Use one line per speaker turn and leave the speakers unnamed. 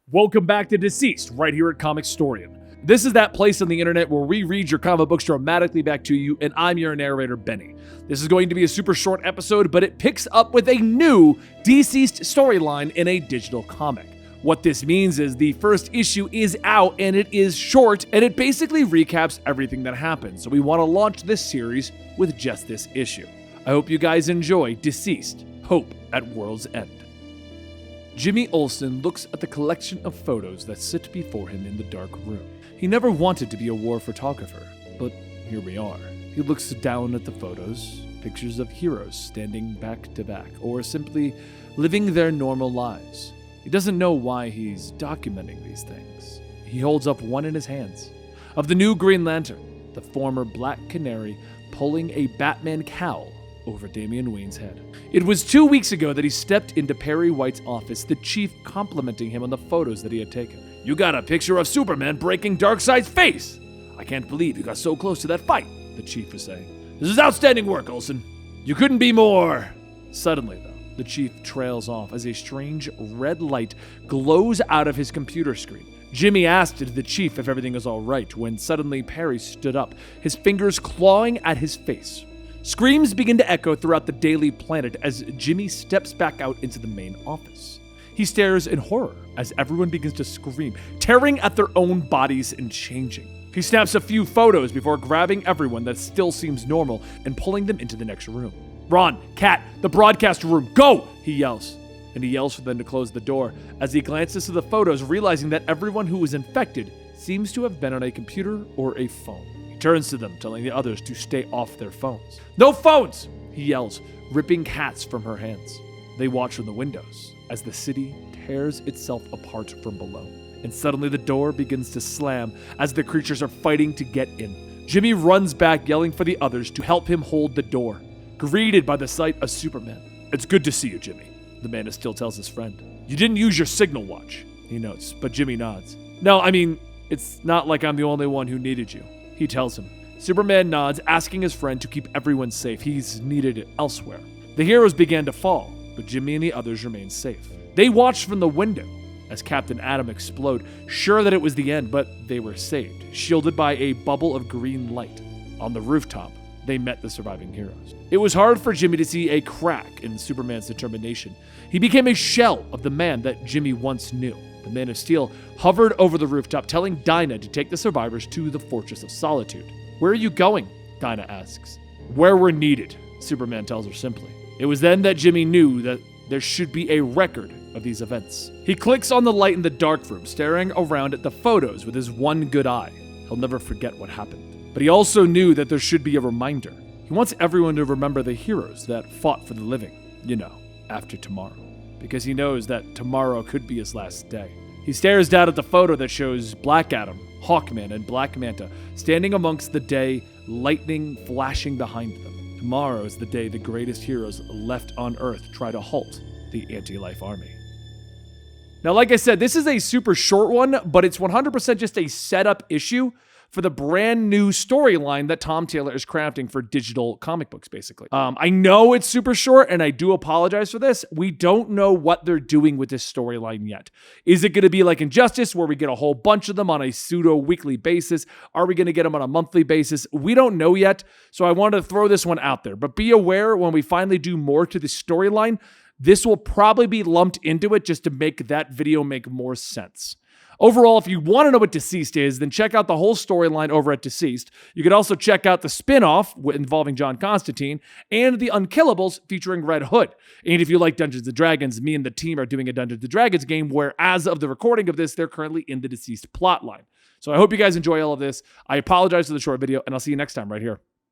Welcome back to DCeased, right here at Comicstorian. This is that place on the internet where we read your comic books dramatically back to you, and I'm your narrator, Benny. This is going to be a super short episode, but it picks up with a new DCeased storyline in a digital comic. What this means is the first issue is out, and it is short, and it basically recaps everything that happened. So we want to launch this series with just this issue. I hope you guys enjoy DCeased, Hope at World's End. Jimmy Olsen looks at the collection of photos that sit before him in the dark room. He never wanted to be a war photographer, but here we are. He looks down at the photos, pictures of heroes standing back to back, or simply living their normal lives. He doesn't know why he's documenting these things. He holds up one in his hands, of the new Green Lantern, the former Black Canary pulling a Batman cowl over Damian Wayne's head. It was 2 weeks ago that he stepped into Perry White's office, the chief complimenting him on the photos that he had taken. "You got a picture of Superman breaking Darkseid's face! I can't believe you got so close to that fight," the chief was saying. "This is outstanding work, Olsen. You couldn't be more..." Suddenly, though, the chief trails off as a strange red light glows out of his computer screen. Jimmy asked the chief if everything was all right when suddenly Perry stood up, his fingers clawing at his face. Screams begin to echo throughout the Daily Planet as Jimmy steps back out into the main office. He stares in horror as everyone begins to scream, tearing at their own bodies and changing. He snaps a few photos before grabbing everyone that still seems normal and pulling them into the next room. "Ron, Kat, the broadcast room, go!" he yells. And he yells for them to close the door as he glances to the photos, realizing that everyone who was infected seems to have been on a computer or a phone. He turns to them, telling the others to stay off their phones. "No phones!" he yells, ripping Kat's from her hands. They watch from the windows as the city tears itself apart from below. And suddenly the door begins to slam as the creatures are fighting to get in. Jimmy runs back, yelling for the others to help him hold the door, greeted by the sight of Superman. "It's good to see you, Jimmy," the man still tells his friend. "You didn't use your signal watch," he notes, but Jimmy nods. "No, I mean, it's not like I'm the only one who needed you," he tells him. Superman nods, asking his friend to keep everyone safe. He's needed elsewhere. The heroes began to fall, but Jimmy and the others remained safe. They watched from the window as Captain Atom explode, sure that it was the end, but they were saved, shielded by a bubble of green light. On the rooftop, they met the surviving heroes. It was hard for Jimmy to see a crack in Superman's determination. He became a shell of the man that Jimmy once knew. The Man of Steel hovered over the rooftop, telling Dinah to take the survivors to the Fortress of Solitude. "Where are you going?" Dinah asks. "Where we're needed," Superman tells her simply. It was then that Jimmy knew that there should be a record of these events. He clicks on the light in the dark room, staring around at the photos with his one good eye. He'll never forget what happened. But he also knew that there should be a reminder. He wants everyone to remember the heroes that fought for the living, after tomorrow. Because he knows that tomorrow could be his last day. He stares down at the photo that shows Black Adam, Hawkman, and Black Manta standing amongst the day, lightning flashing behind them. Tomorrow is the day the greatest heroes left on Earth try to halt the anti-life army. Now, like I said, this is a super short one, but it's 100% just a setup issue for the brand new storyline that Tom Taylor is crafting for digital comic books, basically. I know it's super short, and I do apologize for this. We don't know what they're doing with this storyline yet. Is it going to be like Injustice, where we get a whole bunch of them on a pseudo-weekly basis? Are we going to get them on a monthly basis? We don't know yet, so I wanted to throw this one out there. But be aware, when we finally do more to the storyline, this will probably be lumped into it just to make that video make more sense. Overall, if you want to know what DCeased is, then check out the whole storyline over at DCeased. You could also check out the spin-off involving John Constantine and the Unkillables featuring Red Hood. And if you like Dungeons & Dragons, me and the team are doing a Dungeons & Dragons game where, as of the recording of this, they're currently in the DCeased plotline. So I hope you guys enjoy all of this. I apologize for the short video, and I'll see you next time right here.